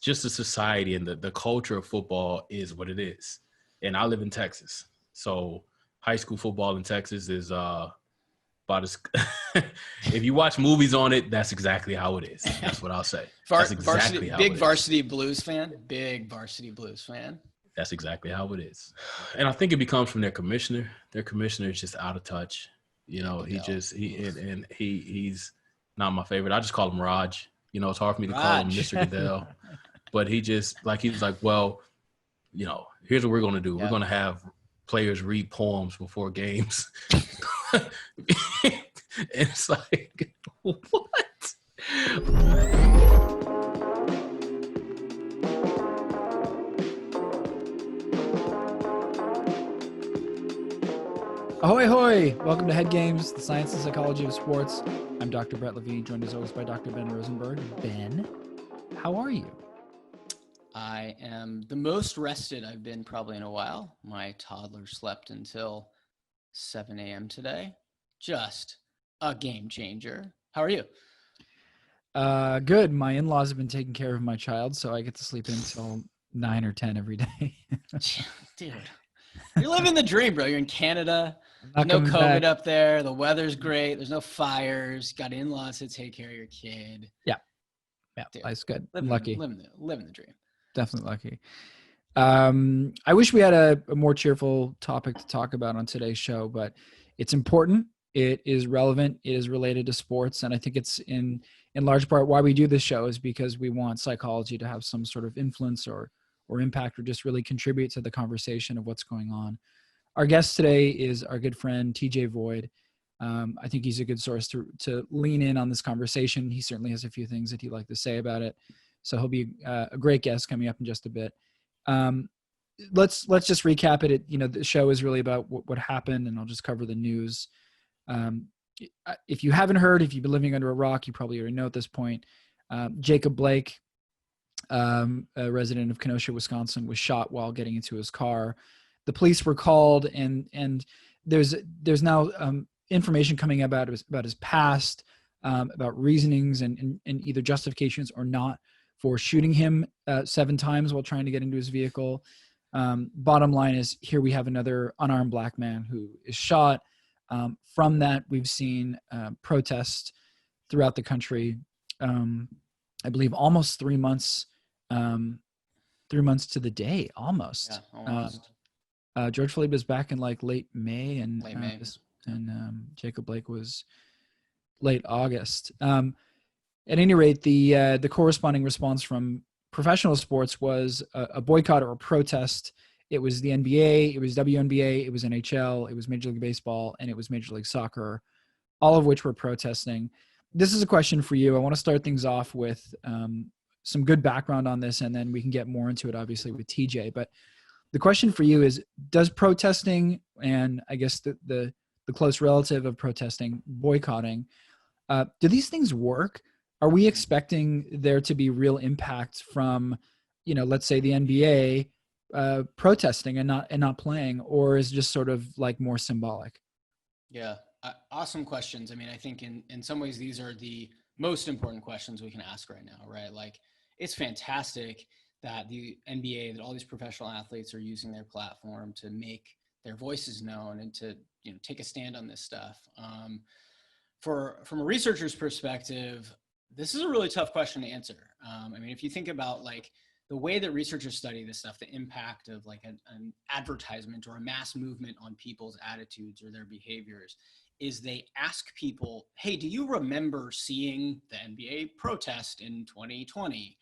just the society and the culture of football is what it is. And I live in Texas. So high school football in Texas is about as if you watch movies on it, that's exactly how it is. That's what I'll say. That's exactly how it is. Varsity Blues fan. Big Varsity Blues fan. That's exactly how it is. And I think it becomes from their commissioner. Their commissioner is just out of touch. You know, he's not my favorite. I just call him Raj. You know, it's hard for me to call him Mr. Goodell. But he's like, well, you know, here's what we're going to do. Yeah. We're going to have players read poems before games. And it's like, what? Ahoy, hoy! Welcome to Head Games, the science and psychology of sports. I'm Dr. Brett Levine, joined as always by Dr. Ben Rosenberg. Ben, how are you? I am the most rested I've been probably in a while. My toddler slept until 7 a.m. today. Just a game changer. How are you? Good. My in-laws have been taking care of my child, so I get to sleep until 9 or 10 every day. Dude, you're living the dream, bro. You're in Canada. No COVID up there. The weather's great. There's no fires. Got in-laws to take care of your kid. Yeah, life's good. I'm lucky. Living the dream. Definitely lucky. I wish we had a more cheerful topic to talk about on today's show, but it's important. It is relevant. It is related to sports. And I think it's in large part why we do this show is because we want psychology to have some sort of influence or impact or just really contribute to the conversation of what's going on. Our guest today is our good friend, TJ Void. I think he's a good source to lean in on this conversation. He certainly has a few things that he'd like to say about it. So he'll be a great guest coming up in just a bit. Let's just recap it. The show is really about what happened, and I'll just cover the news. If you haven't heard, if you've been living under a rock, you probably already know at this point. Jacob Blake, a resident of Kenosha, Wisconsin, was shot while getting into his car. The police were called, and there's now information coming about his past, about reasonings and either justifications or not for shooting him 7 times while trying to get into his vehicle. Bottom line is, here we have another unarmed black man who is shot. From that, we've seen protests throughout the country. I believe almost 3 months, 3 months to the day, almost. Yeah, almost. George Floyd was back in like late May, and Jacob Blake was late August. At any rate, the corresponding response from professional sports was a boycott or a protest. It was the NBA, it was WNBA, it was NHL, it was Major League Baseball, and it was Major League Soccer, all of which were protesting. This is a question for you. I want to start things off with some good background on this, and then we can get more into it, obviously, with TJ. But the question for you is, does protesting, and I guess the close relative of protesting, boycotting, do these things work? Are we expecting there to be real impact from, let's say the NBA protesting and not playing, or is it just sort of like more symbolic? Yeah, awesome questions. I mean, I think in some ways these are the most important questions we can ask right now, right? Like, it's fantastic that the NBA, that all these professional athletes are using their platform to make their voices known and to take a stand on this stuff. From a researcher's perspective, this is a really tough question to answer. I mean, if you think about like the way that researchers study this stuff, the impact of like an advertisement or a mass movement on people's attitudes or their behaviors, is they ask people, hey, do you remember seeing the NBA protest in 2020?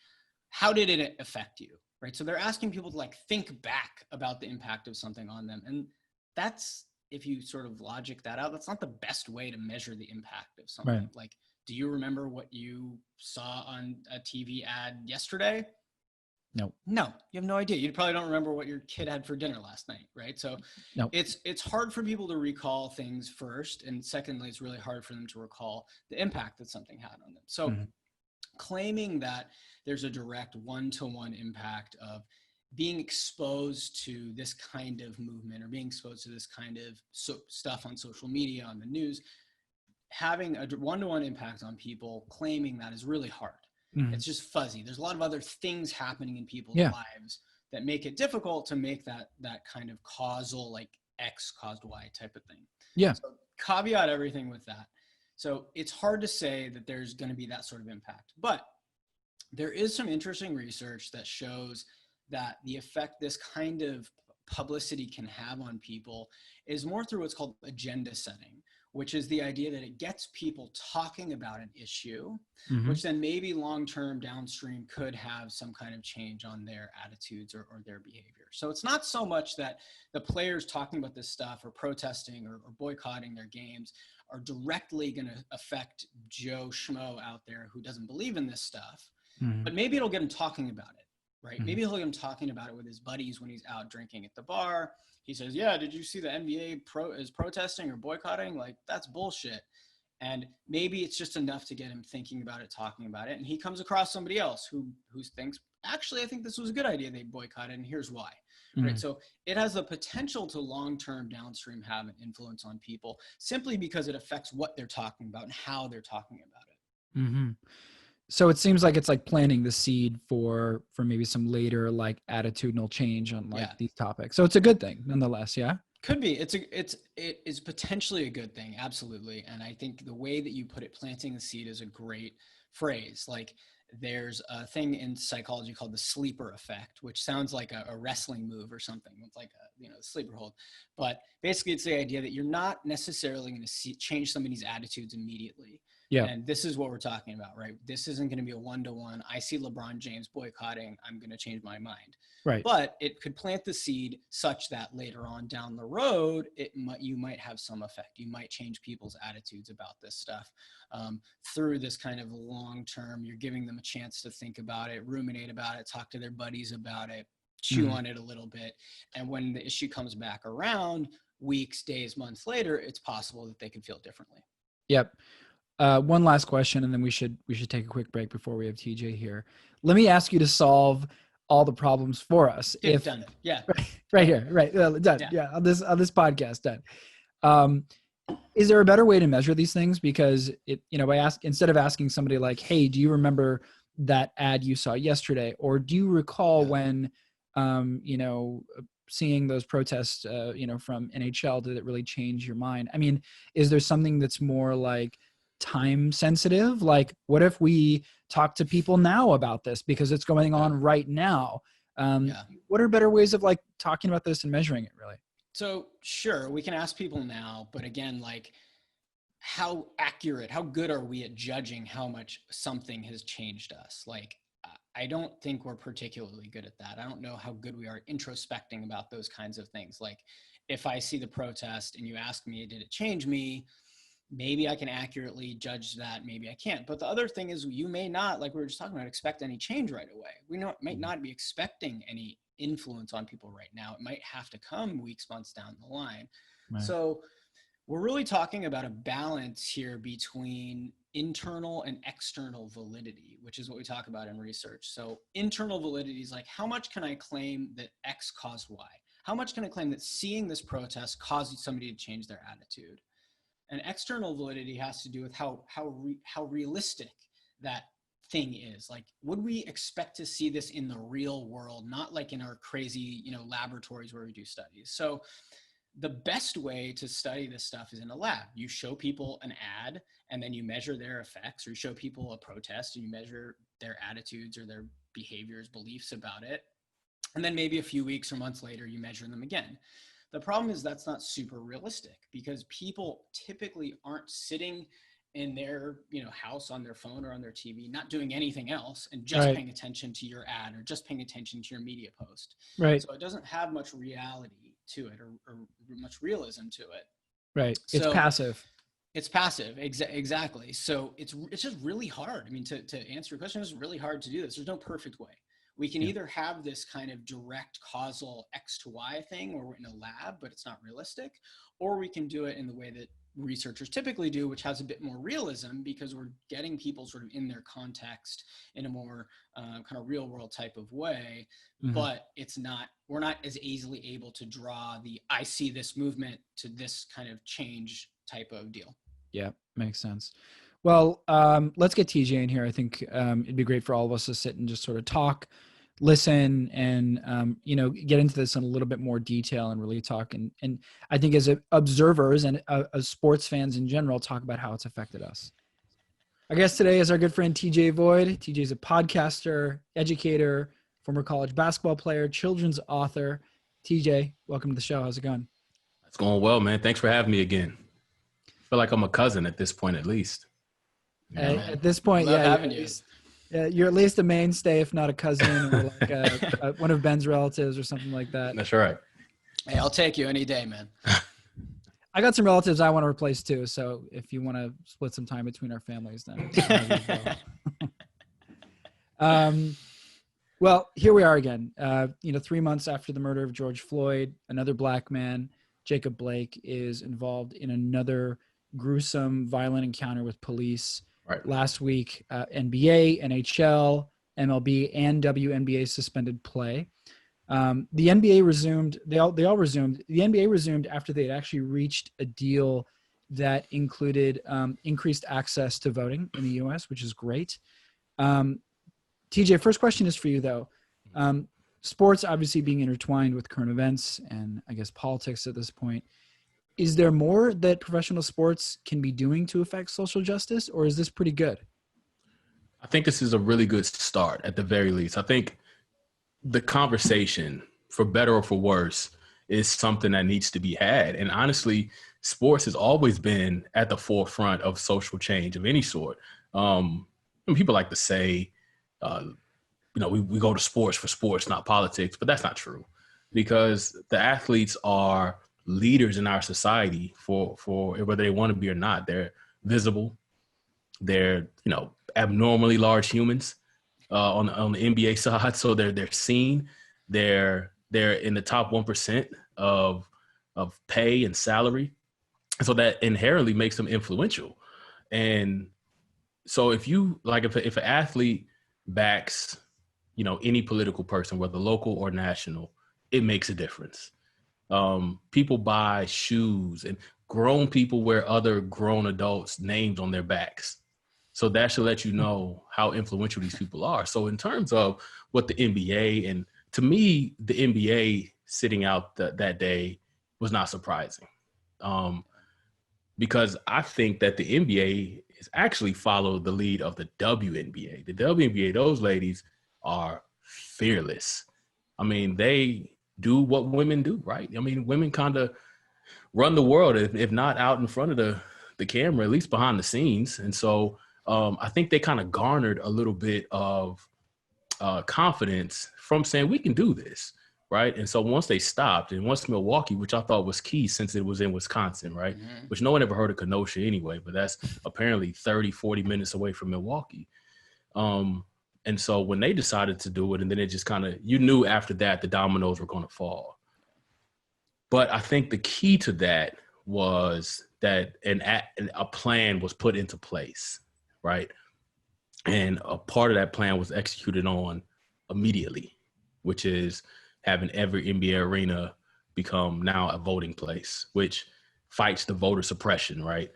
How did it affect you? Right? So they're asking people to like think back about the impact of something on them. And that's, if you sort of logic that out, that's not the best way to measure the impact of something. Right. Like, do you remember what you saw on a TV ad yesterday? No, you have no idea. You probably don't remember what your kid had for dinner last night, right? So it's hard for people to recall things first. And secondly, it's really hard for them to recall the impact that something had on them. So claiming that there's a direct one-to-one impact of being exposed to this kind of movement or being exposed to this kind of stuff on social media, on the news, having a one-to-one impact on people, claiming that is really hard. Mhm. It's just fuzzy. There's a lot of other things happening in people's Yeah. lives that make it difficult to make that kind of causal, like X caused Y type of thing. Yeah. So caveat everything with that. So it's hard to say that there's going to be that sort of impact, but there is some interesting research that shows that the effect this kind of publicity can have on people is more through what's called agenda setting, which is the idea that it gets people talking about an issue, Mhm. which then maybe long-term downstream could have some kind of change on their attitudes or their behavior. So it's not so much that the players talking about this stuff or protesting or boycotting their games are directly going to affect Joe Schmo out there who doesn't believe in this stuff, Mhm. but maybe it'll get him talking about it, right? Mhm. Maybe he'll get him talking about it with his buddies when he's out drinking at the bar. He says, yeah, did you see the NBA is protesting or boycotting? Like, that's bullshit. And maybe it's just enough to get him thinking about it, talking about it. And he comes across somebody else who thinks, actually, I think this was a good idea they boycotted, and here's why. Right. So it has the potential to long-term downstream have an influence on people simply because it affects what they're talking about and how they're talking about it. Mm-hmm. So it seems like it's like planting the seed for maybe some later like attitudinal change on like these topics. So it's a good thing nonetheless. Yeah. Could be. It is potentially a good thing. Absolutely. And I think the way that you put it, planting the seed, is a great phrase. Like, there's a thing in psychology called the sleeper effect, which sounds like a wrestling move or something. It's like sleeper hold. But basically it's the idea that you're not necessarily going to change somebody's attitudes immediately. Yeah. And this is what we're talking about, right? This isn't going to be a one-to-one. I see LeBron James boycotting, I'm going to change my mind. Right. But it could plant the seed such that later on down the road, you might have some effect. You might change people's attitudes about this stuff through this kind of long-term. You're giving them a chance to think about it, ruminate about it, talk to their buddies about it, chew on it a little bit. And when the issue comes back around weeks, days, months later, it's possible that they could feel differently. Yep. One last question, and then we should take a quick break before we have TJ here. Let me ask you to solve all the problems for us. Done. Yeah. Right here. Right. Done. Yeah. On this podcast, done. Is there a better way to measure these things? Because instead of asking somebody like, hey, do you remember that ad you saw yesterday? Or do you recall when, seeing those protests, from NHL, did it really change your mind? I mean, is there something that's more like time sensitive? Like, what if we talk to people now about this because it's going on right now? What are better ways of like talking about this and measuring it, really? So sure, we can ask people now, but again, like, how accurate, how good are we at judging how much something has changed us? Like, I don't think we're particularly good at that. I don't know how good we are introspecting about those kinds of things. Like, if I see the protest and you ask me, did it change me? Maybe I can accurately judge that. Maybe I can't. But the other thing is, you may not, like we were just talking about, expect any change right away. We might not be expecting any influence on people right now. It might have to come weeks, months down the line. Right. So we're really talking about a balance here between internal and external validity, which is what we talk about in research. So internal validity is like, how much can I claim that X caused Y? How much can I claim that seeing this protest caused somebody to change their attitude? And external validity has to do with how realistic that thing is. Like, would we expect to see this in the real world, not like in our crazy, laboratories where we do studies? So the best way to study this stuff is in a lab. You show people an ad and then you measure their effects, or you show people a protest and you measure their attitudes or their behaviors, beliefs about it. And then maybe a few weeks or months later, you measure them again. The problem is that's not super realistic, because people typically aren't sitting in their house on their phone or on their TV, not doing anything else, and just paying attention to your ad or just paying attention to your media post. Right. So it doesn't have much reality to it, or much realism to it. Right. It's passive. It's passive. Exactly. So it's just really hard. I mean, to answer your question, it's really hard to do this. There's no perfect way. We can either have this kind of direct causal X to Y thing where we're in a lab, but it's not realistic, or we can do it in the way that researchers typically do, which has a bit more realism, because we're getting people sort of in their context in a more kind of real world type of way. Mm-hmm. But we're not as easily able to draw I see this movement to this kind of change type of deal. Yeah, makes sense. Well, let's get TJ in here. I think it'd be great for all of us to sit and just sort of talk, listen, and get into this in a little bit more detail and really talk. And I think as observers and as sports fans in general, talk about how it's affected us. Our guest today is our good friend TJ Void. TJ is a podcaster, educator, former college basketball player, children's author. TJ, welcome to the show. How's it going? It's going well, man. Thanks for having me again. I feel like I'm a cousin at this point, at least. At this point, you're at least a mainstay, if not a cousin, or like one of Ben's relatives or something like that. That's right. Hey, I'll take you any day, man. I got some relatives I want to replace too. So if you want to split some time between our families, then. Well, here we are again. 3 months after the murder of George Floyd, another black man, Jacob Blake, is involved in another gruesome, violent encounter with police. Right. Last week, NBA, NHL, MLB, and WNBA suspended play. The NBA resumed. They all resumed. The NBA resumed after they had actually reached a deal that included increased access to voting in the U.S., which is great. TJ, first question is for you though. Sports obviously being intertwined with current events and I guess politics at this point. Is there more that professional sports can be doing to affect social justice, or is this pretty good? I think this is a really good start at the very least. I think the conversation, for better or for worse, is something that needs to be had. And honestly, sports has always been at the forefront of social change of any sort. People like to say, we go to sports for sports, not politics, but that's not true, because the athletes are leaders in our society for whether they want to be or not. They're visible. They're, abnormally large humans on the NBA side. So they're seen. They're in the top 1% of pay and salary. And so that inherently makes them influential. And so if an athlete backs, any political person, whether local or national, it makes a difference. People buy shoes, and grown people wear other grown adults' names on their backs. So that should let you know how influential these people are. So in terms of what the NBA, and to me, the NBA sitting out that day was not surprising, because I think that the NBA has actually followed the lead of the WNBA. The WNBA, those ladies are fearless. I mean, they do what women do, right? I mean, women kind of run the world, if not out in front of the camera, at least behind the scenes. And so I think they kind of garnered a little bit of confidence from saying, we can do this, right? And so once they stopped, and once Milwaukee, which I thought was key since it was in Wisconsin, right? Mm-hmm. Which no one ever heard of Kenosha anyway, but that's apparently 30, 40 minutes away from Milwaukee. And so when they decided to do it, and then it just kind of, you knew after that the dominoes were going to fall. But I think the key to that was that a plan was put into place, right? And a part of that plan was executed on immediately, which is having every NBA arena become now a voting place, which fights the voter suppression, right?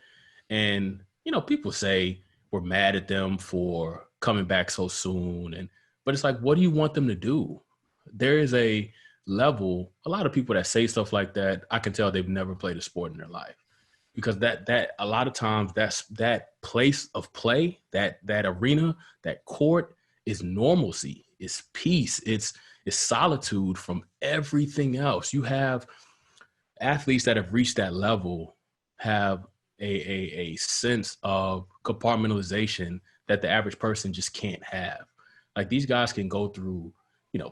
And, people say we're mad at them for coming back so soon. But it's like, what do you want them to do? There is a level, a lot of people that say stuff like that, I can tell they've never played a sport in their life, because that a lot of times that place of play, that arena, that court is normalcy, it's peace, it's solitude from everything else. You have athletes that have reached that level have a sense of compartmentalization that the average person just can't have. Like, these guys can go through,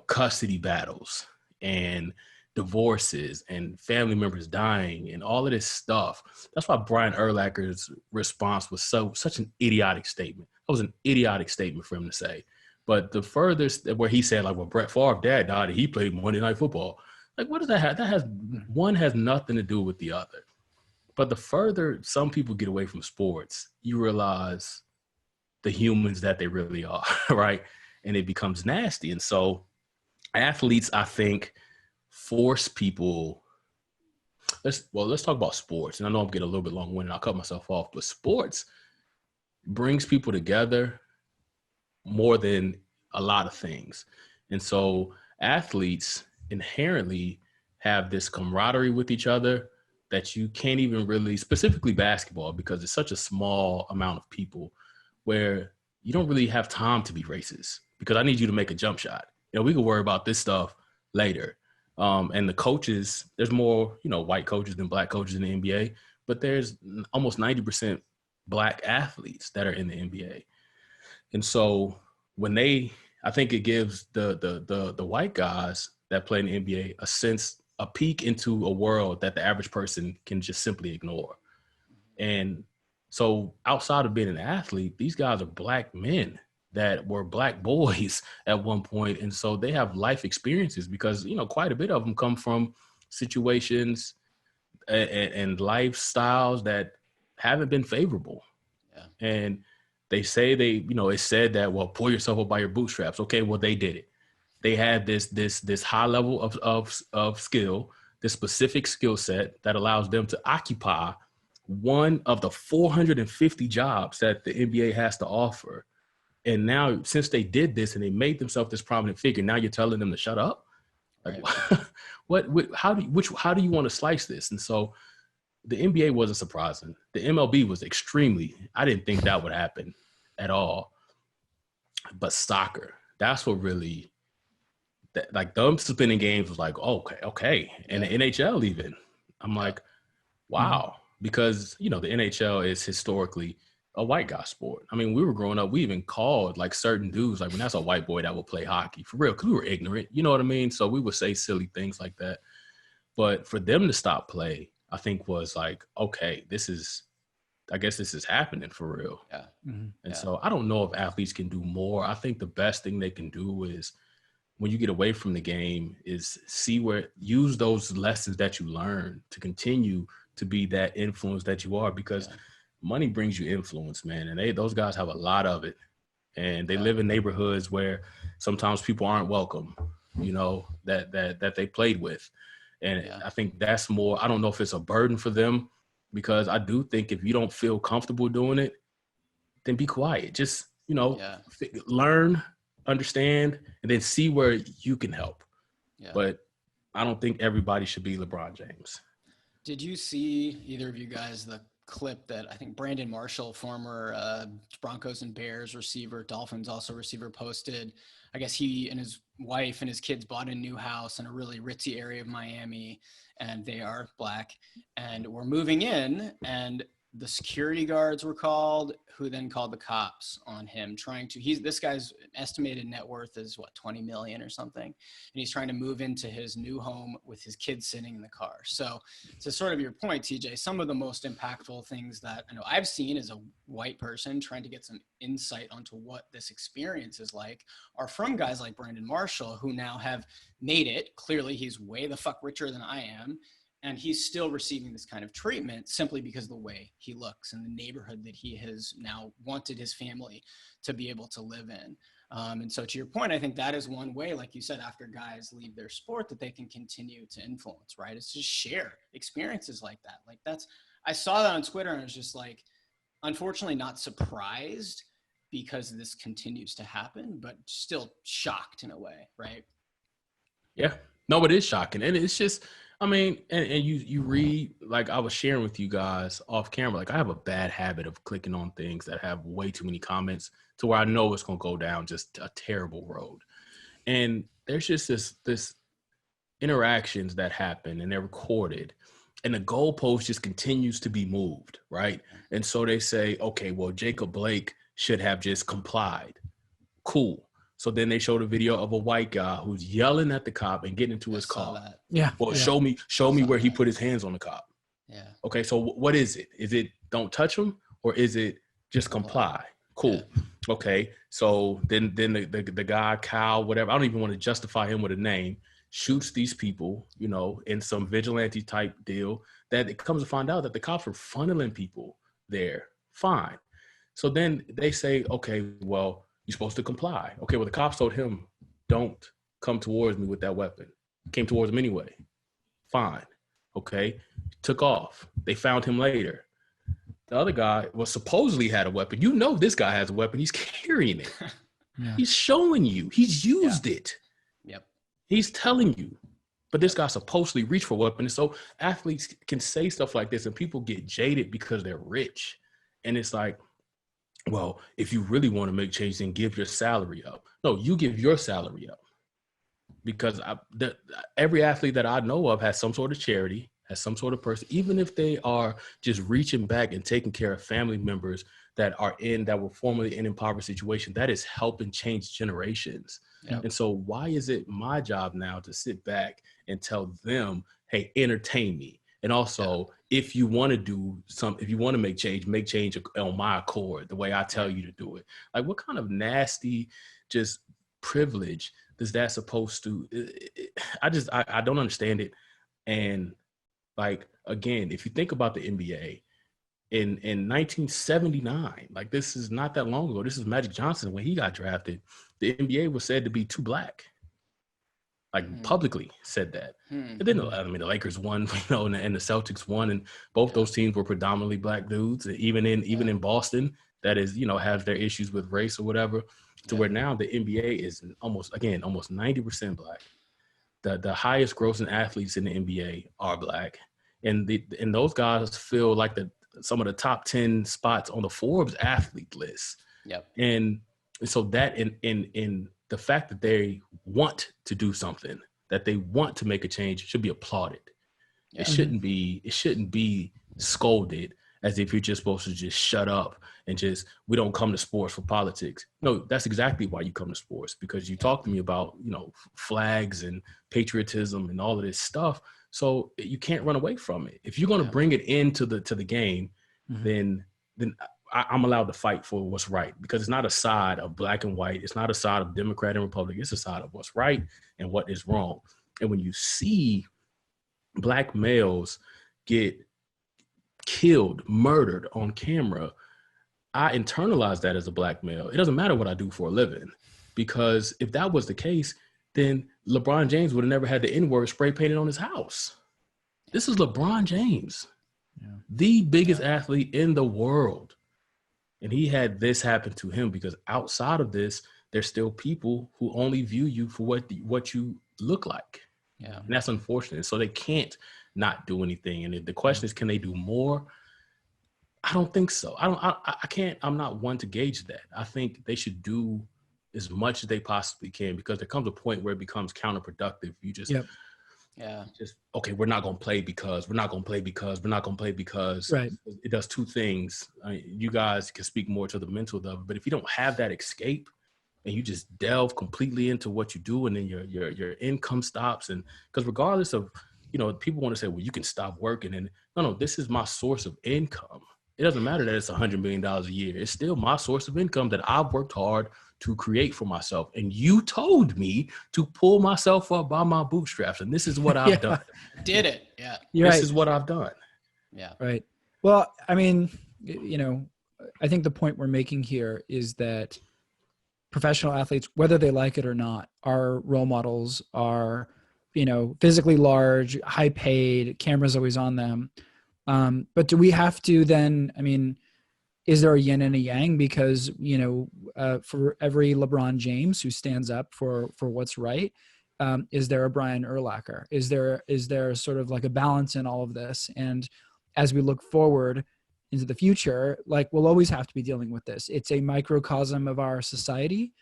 custody battles and divorces and family members dying and all of this stuff. That's why Brian Urlacher's response was such an idiotic statement. That was an idiotic statement for him to say. But the furthest, where he said, like, well, Brett Favre dad died and he played Monday Night Football. Like, what does that have? One has nothing to do with the other. But the further some people get away from sports, you realize the humans that they really are, right? And it becomes nasty. And so athletes, I think, force people. Let's talk about sports. And I know I'm getting a little bit long-winded. I'll cut myself off. But sports, brings people together more than a lot of things. And so athletes inherently have this camaraderie with each other that you can't even really, specifically basketball, because it's such a small amount of people, where you don't really have time to be racist because I need you to make a jump shot. We can worry about this stuff later. And the coaches, there's more, white coaches than black coaches in the NBA, but there's almost 90% black athletes that are in the NBA. And so I think it gives the white guys that play in the NBA a peek into a world that the average person can just simply ignore. And so outside of being an athlete, these guys are black men that were black boys at one point. And so they have life experiences because, quite a bit of them come from situations and lifestyles that haven't been favorable. Yeah. And they say it's said that, well, pull yourself up by your bootstraps. Okay, well, they did it. They had this high level of skill, this specific skill set that allows them to occupy one of the 450 jobs that the NBA has to offer. And now, since they did this and they made themselves this prominent figure, now you're telling them to shut up? Like, right. How do you want to slice this? And so the NBA wasn't surprising. The MLB was I didn't think that would happen at all. But soccer, that's what really, like, them suspending games was like, okay. And the NHL even, I'm like, wow. Mm-hmm. Because, the NHL is historically a white guy sport. I mean, we were growing up, we even called like certain dudes, like, when that's a white boy that will play hockey, for real, because we were ignorant, you know what I mean? So we would say silly things like that. But for them to stop play, I think was like, okay, I guess this is happening for real. Yeah. Mm-hmm. And so I don't know if athletes can do more. I think the best thing they can do is, when you get away from the game, is use those lessons that you learn to continue to be that influence that you are, because money brings you influence, man. And those guys have a lot of it, and they live in neighborhoods where sometimes people aren't welcome, that they played with. And I think that's more, I don't know if it's a burden for them, because I do think if you don't feel comfortable doing it, then be quiet. Just, learn, understand, and then see where you can help. Yeah. But I don't think everybody should be LeBron James. Did you see, either of you guys, the clip that I think Brandon Marshall, former Broncos and Bears receiver, Dolphins also receiver, posted? I guess he and his wife and his kids bought a new house in a really ritzy area of Miami, and they are black, and we're moving in, and the security guards were called, who then called the cops on him, this guy's estimated net worth is 20 million or something. And he's trying to move into his new home with his kids sitting in the car. So to sort of your point, TJ, some of the most impactful things that I know I've seen as a white person trying to get some insight onto what this experience is like are from guys like Brandon Marshall, who now have made it. Clearly he's way the fuck richer than I am. And he's still receiving this kind of treatment simply because of the way he looks and the neighborhood that he has now wanted his family to be able to live in. And so to your point, I think that is one way, like you said, after guys leave their sport, that they can continue to influence, right? It's just share experiences like that. Like I saw that on Twitter, and I was just like, unfortunately not surprised because this continues to happen, but still shocked in a way, right? Yeah, no, it is shocking. And it's just, I mean, and you read, like I was sharing with you guys off camera, like I have a bad habit of clicking on things that have way too many comments to where I know it's going to go down just a terrible road. And there's just this interactions that happen, and they're recorded, and the goalpost just continues to be moved, right? And so they say, okay, well, Jacob Blake should have just complied. Cool. So then they showed a video of a white guy who's yelling at the cop and getting into his car. That. Yeah. Well, show me where he put his hands on the cop. Yeah. Okay. So what is it? Is it don't touch him, or is it just comply? Cool. Yeah. Okay. So then the guy, Kyle, whatever, I don't even want to justify him with a name, shoots these people, in some vigilante type deal, that it comes to find out that the cops were funneling people there. Fine. So then they say, okay, well, you're supposed to comply. Okay, well, the cops told him, don't come towards me with that weapon. Came towards him anyway. Fine. Okay, took off. They found him later. The other guy was supposedly had a weapon. You know, this guy has a weapon. He's carrying it. Yeah. He's showing you. He's used it. Yep. He's telling you. But this guy supposedly reached for a weapon. And so athletes can say stuff like this and people get jaded because they're rich. And it's like, well, if you really want to make change, then give your salary up. No, you give your salary up. Because every athlete that I know of has some sort of charity, has some sort of person, even if they are just reaching back and taking care of family members that were formerly in impoverished situation, that is helping change generations. Yep. And so why is it my job now to sit back and tell them, hey, entertain me? And also, if you want to make change on my accord, the way I tell you to do it. Like, what kind of nasty just privilege is that supposed to? I don't understand it. And like, again, if you think about the NBA in 1979, like, this is not that long ago. This is Magic Johnson. When he got drafted, the NBA was said to be too black. Like, publicly said that. And then, the Lakers won, and the Celtics won, and both those teams were predominantly black dudes. Even in Boston, that is, has their issues with race or whatever, to where now the NBA is almost 90% black. The highest grossing athletes in the NBA are black, and those guys feel like some of the top 10 spots on the Forbes athlete list. Yep. And so that in the fact that they want to do something, that they want to make a change, should be applauded. Yeah. It shouldn't be scolded as if you're just supposed to just shut up and we don't come to sports for politics. No, that's exactly why you come to sports, because you talk to me about, flags and patriotism and all of this stuff. So you can't run away from it. If you're going to bring it into the game, then I'm allowed to fight for what's right, because it's not a side of black and white. It's not a side of Democrat and Republican. It's a side of what's right and what is wrong. And when you see black males get killed, murdered on camera, I internalize that as a black male. It doesn't matter what I do for a living, because if that was the case, then LeBron James would have never had the N-word spray painted on his house. This is LeBron James, the biggest athlete in the world. And he had this happen to him, because outside of this, there's still people who only view you for what you look like. Yeah. And that's unfortunate. So they can't not do anything. And the question is, can they do more? I don't think so. I can't, I'm not one to gauge that. I think they should do as much as they possibly can, because there comes a point where it becomes counterproductive. You just, okay, we're not going to play because. Right. It does two things. I mean, you guys can speak more to the mental of it, but if you don't have that escape and you just delve completely into what you do, and then your income stops, and because regardless of, people want to say, well, you can stop working, and no, this is my source of income. It doesn't matter that it's $100 million a year. It's still my source of income that I've worked hard to create for myself. And you told me to pull myself up by my bootstraps. And this is what I've done. Did it. Yeah. This is what I've done. Yeah. Right. Well, I mean, I think the point we're making here is that professional athletes, whether they like it or not, are role models, are, physically large, high paid, cameras always on them. But do we have to then, is there a yin and a yang? Because, for every LeBron James who stands up for what's right, is there a Brian Urlacher? Is there sort of like a balance in all of this? And as we look forward into the future, like, we'll always have to be dealing with this. It's a microcosm of our society.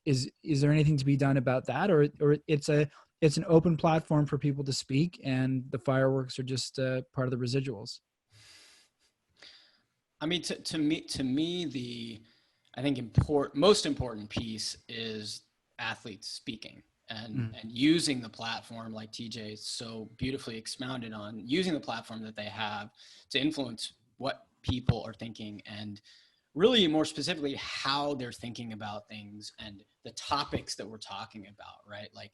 Is there anything to be done about that? Or it's an open platform for people to speak, and the fireworks are just part of the residuals? I mean, to me, the most important piece is athletes speaking and using the platform, like TJ so beautifully expounded on, using the platform that they have to influence what people are thinking, and really more specifically how they're thinking about things and the topics that we're talking about, right? Like,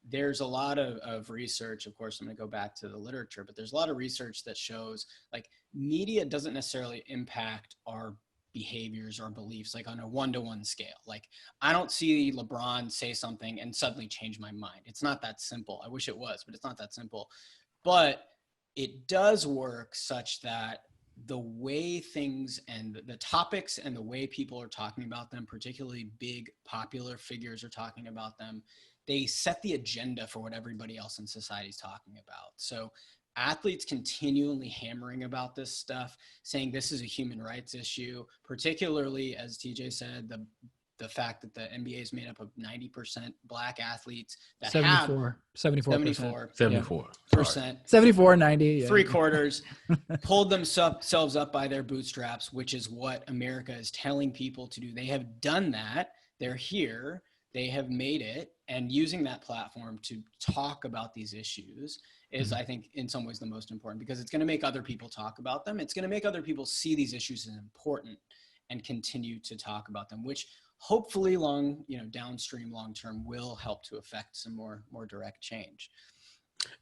there's a lot of research, of course, I'm going to go back to the literature, but there's a lot of research that shows, like, media doesn't necessarily impact our behaviors or beliefs, like on a 1-to-1 scale. Like, I don't see LeBron say something and suddenly change my mind. It's not that simple. I wish it was, but it's not that simple. But it does work such that the way things and the topics and the way people are talking about them, particularly big popular figures are talking about them, they set the agenda for what everybody else in society is talking about. So athletes continually hammering about this stuff, saying this is a human rights issue, particularly, as TJ said, the fact that the NBA is made up of 90% black athletes that 74%. 74, 90. Yeah. 3/4 pulled themselves up by their bootstraps, which is what America is telling people to do. They have done that. They're here. They have made it. And using that platform to talk about these issues is, I think, in some ways the most important, because it's going to make other people talk about them. It's going to make other people see these issues as important and continue to talk about them, which hopefully downstream, long term will help to affect some more direct change.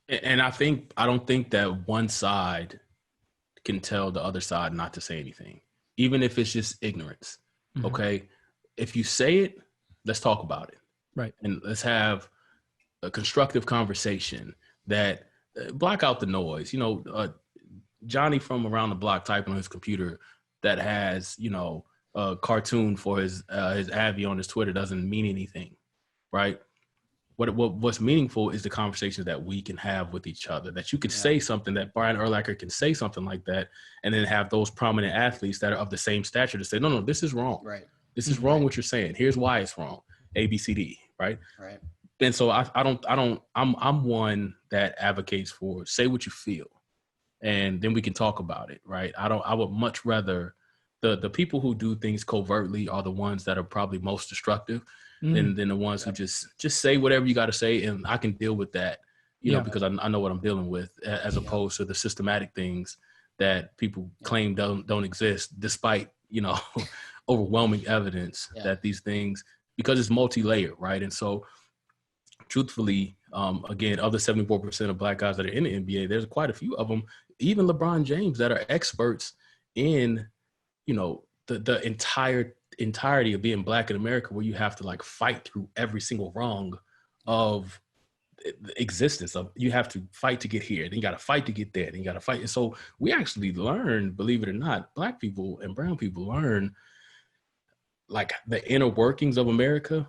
And I don't think that one side can tell the other side not to say anything, even if it's just ignorance. Okay. If you say it, let's talk about it. Right. And let's have a constructive conversation that block out the noise. Johnny from around the block typing on his computer that has, a cartoon for his Abby on his Twitter doesn't mean anything, right? What's meaningful is the conversations that we can have with each other, that you could say something, that Brian Urlacher can say something like that, and then have those prominent athletes that are of the same stature to say, no, this is wrong. Right. This is wrong what you're saying. Here's why it's wrong. A, B, C, D, right? Right. And so I'm one that advocates for say what you feel, and then we can talk about it, right? I would much rather the people who do things covertly are the ones that are probably most destructive than the ones who just say whatever you got to say, and I can deal with that, because I know what I'm dealing with, as opposed to the systematic things that people claim don't exist, despite, overwhelming evidence that these things, because it's multi-layered, right? And so truthfully, again, of the 74% of black guys that are in the NBA, there's quite a few of them, even LeBron James, that are experts in, the entirety of being black in America, where you have to fight through every single wrong of the existence of, you have to fight to get here, then you got to fight to get there, then you got to fight. And so we actually learn, believe it or not, black people and brown people learn the inner workings of America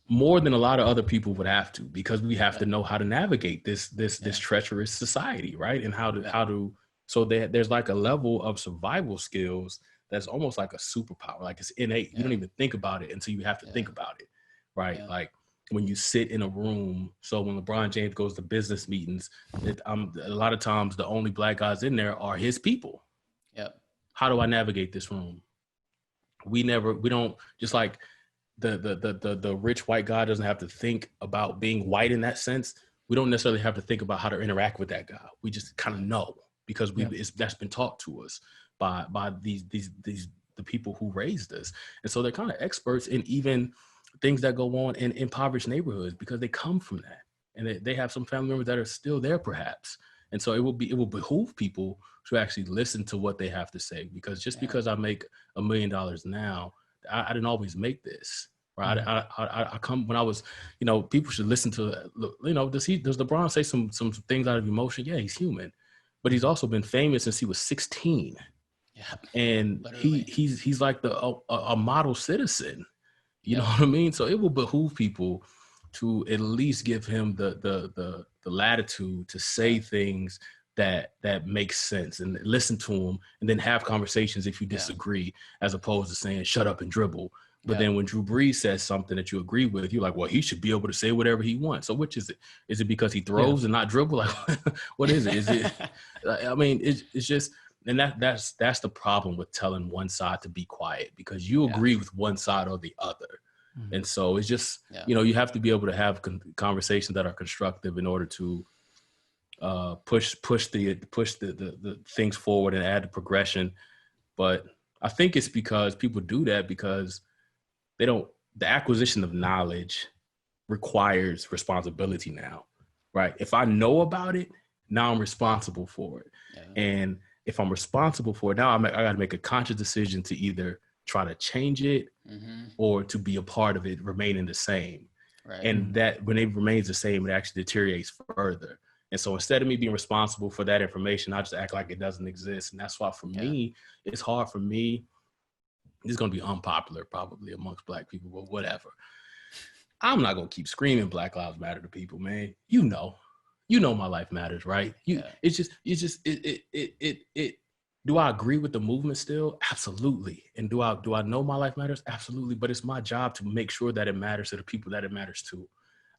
more than a lot of other people would have to, because we have to know how to navigate this treacherous society, right? And how to so there's a level of survival skills that's almost like a superpower, it's innate. You don't even think about it until you have to think about it, right? When you sit in a room. So when LeBron James goes to business meetings, a lot of times the only black guys in there are his people. Yep. How do I navigate this room? We don't, just like the rich white guy doesn't have to think about being white in that sense. We don't necessarily have to think about how to interact with that guy. We just kind of know, because that's been taught to us by these the people who raised us. And so they're kind of experts in even things that go on in impoverished neighborhoods, because they come from that, and they have some family members that are still there perhaps. And so it will behoove people to actually listen to what they have to say, because because I make $1 million now, I didn't always make this, right? I come when I was, people should listen to, does LeBron say some things out of emotion? Yeah, he's human, but he's also been famous since he was 16. Yeah. And he's like a model citizen, you know what I mean? So it will behoove people to at least give him the latitude to say things that make sense, and listen to him, and then have conversations if you disagree, as opposed to saying shut up and dribble. But then when Drew Brees says something that you agree with, you're like, well, he should be able to say whatever he wants. So which is it? Is it because he throws and not dribble? What is it? Is it? I mean, it's just, and that's the problem with telling one side to be quiet, because you agree with one side or the other. And so it's just, you have to be able to have conversations that are constructive in order to push the things forward and add the progression. But I think it's because people do that because the acquisition of knowledge requires responsibility now, right? If I know about it, now I'm responsible for it. And if I'm responsible for it, now I got to make a conscious decision to either try to change it or to be a part of it remaining the same. Right. And that when it remains the same, it actually deteriorates further. And so instead of me being responsible for that information, I just act like it doesn't exist. And that's why for me, it's hard for me. This is going to be unpopular probably amongst Black people, but whatever. I'm not going to keep screaming Black Lives Matter to people, man. You know my life matters, right? It's just, do I agree with the movement still? Absolutely. And do I know my life matters? Absolutely. But it's my job to make sure that it matters to the people that it matters to.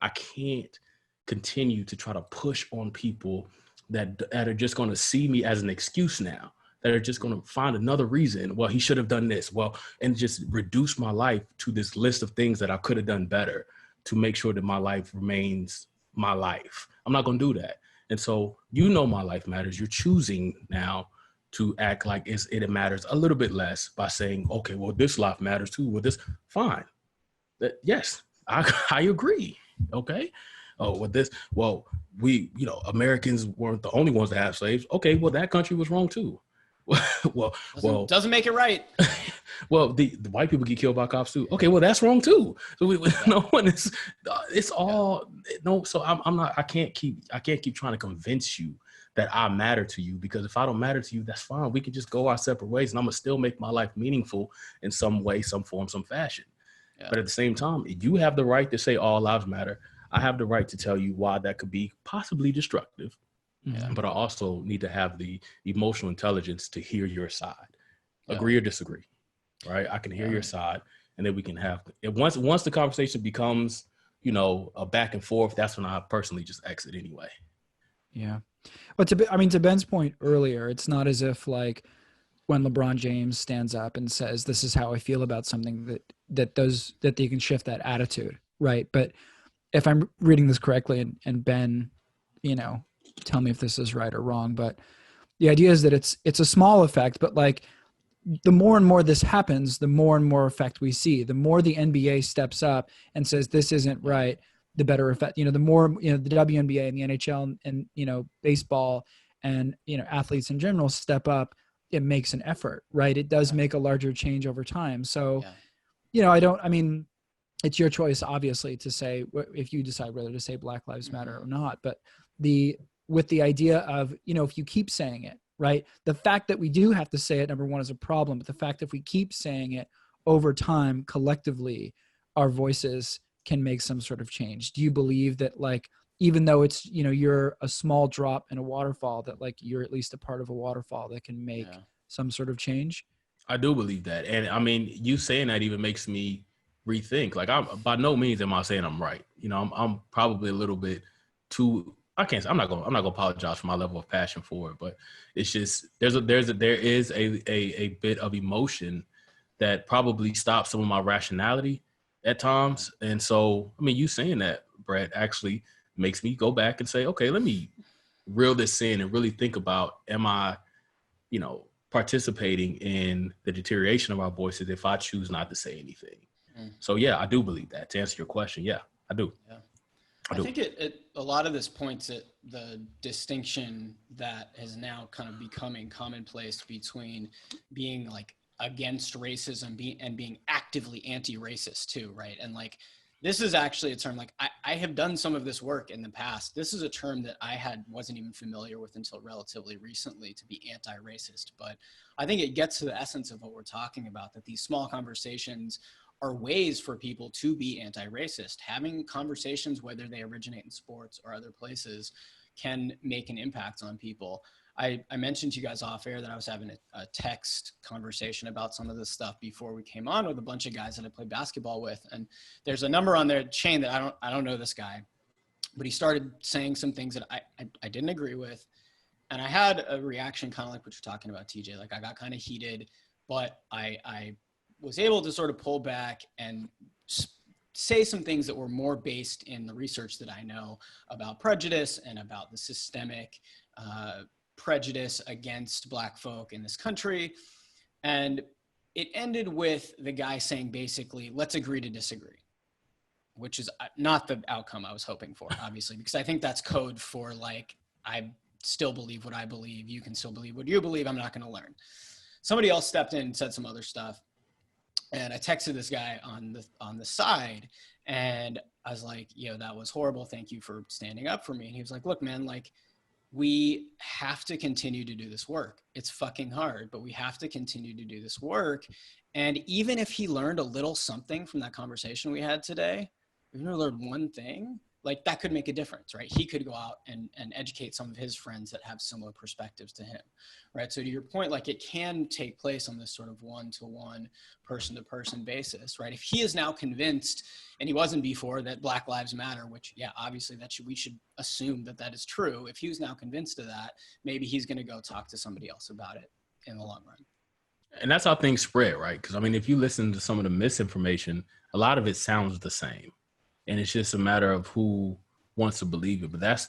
I can't continue to try to push on people that are just going to see me as an excuse now, that are just going to find another reason. Well, he should have done this. Well, and just reduce my life to this list of things that I could have done better to make sure that my life remains my life. I'm not going to do that. And so, my life matters. You're choosing now to act like it matters a little bit less by saying, okay, well, this life matters too. Well, this, fine. Yes, I agree. Okay. Oh, with this, well, Americans weren't the only ones that have slaves. Okay, well, that country was wrong too. well, doesn't make it right. Well, the white people get killed by cops too. Okay, well, that's wrong too. So no one is. It's all no. So I'm not. I can't keep trying to convince you that I matter to you, because if I don't matter to you, that's fine. We can just go our separate ways, and I'm gonna still make my life meaningful in some way, some form, some fashion. Yeah. But at the same time, you have the right to say all lives matter. I have the right to tell you why that could be possibly destructive. Yeah. But I also need to have the emotional intelligence to hear your side, agree or disagree, right? I can hear your side, and then we can have it. Once the conversation becomes, a back and forth, that's when I personally just exit anyway. Yeah. But to Ben's point earlier, it's not as if like when LeBron James stands up and says, this is how I feel about something, that they can shift that attitude. Right. But if I'm reading this correctly, and Ben, tell me if this is right or wrong, but the idea is that it's a small effect, but like the more and more this happens, the more and more effect we see. The more the NBA steps up and says this isn't right, the better effect. The more the WNBA and the NHL and baseball and athletes in general step up, it makes an effort, right? It does make a larger change over time. So, it's your choice, obviously, to say if you decide whether to say Black Lives Matter or not. But with the idea of, if you keep saying it, right? The fact that we do have to say it, number one, is a problem. But the fact that if we keep saying it over time, collectively, our voices can make some sort of change. Do you believe that, like, even though it's, you're a small drop in a waterfall, that like you're at least a part of a waterfall that can make some sort of change? I do believe that. And I mean, you saying that even makes me rethink. Like, I'm by no means am I saying I'm right. I'm probably a little bit too, I'm not gonna apologize for my level of passion for it, but it's just there is a bit of emotion that probably stops some of my rationality at times. And so, I mean, you saying that, Brett, actually makes me go back and say, okay, let me reel this in and really think about, am I, participating in the deterioration of our voices if I choose not to say anything? So yeah, I do believe that. To answer your question, yeah, I do. Yeah. I think a lot of this points at the distinction that is now kind of becoming commonplace between being like against racism and being actively anti-racist too, right? And like, this is actually a term, like I have done some of this work in the past. This is a term that I wasn't even familiar with until relatively recently, to be anti-racist. But I think it gets to the essence of what we're talking about, that these small conversations are ways for people to be anti-racist. Having conversations, whether they originate in sports or other places, can make an impact on people. I mentioned to you guys off air that I was having a text conversation about some of this stuff before we came on with a bunch of guys that I play basketball with. And there's a number on their chain that I don't know this guy, but he started saying some things that I didn't agree with. And I had a reaction kind of like what you're talking about, TJ. Like, I got kind of heated, but I was able to sort of pull back and say some things that were more based in the research that I know about prejudice and about the systemic prejudice against Black folk in this country. And it ended with the guy saying, basically, let's agree to disagree, which is not the outcome I was hoping for, obviously, because I think that's code for like, I still believe what I believe. You can still believe what you believe. I'm not going to learn. Somebody else stepped in and said some other stuff. And I texted this guy on the side, and I was like, that was horrible. Thank you for standing up for me. And he was like, look, man, like, we have to continue to do this work. It's fucking hard, but we have to continue to do this work. And even if he learned a little something from that conversation we had today, even if he learned one thing, like, that could make a difference, right? He could go out and educate some of his friends that have similar perspectives to him, right? So to your point, like, it can take place on this sort of one-to-one, person-to-person basis, right? If he is now convinced, and he wasn't before, that Black Lives Matter, which, yeah, obviously we should assume that is true. If he was now convinced of that, maybe he's going to go talk to somebody else about it in the long run. And that's how things spread, right? Because, I mean, if you listen to some of the misinformation, a lot of it sounds the same. And it's just a matter of who wants to believe it. But that's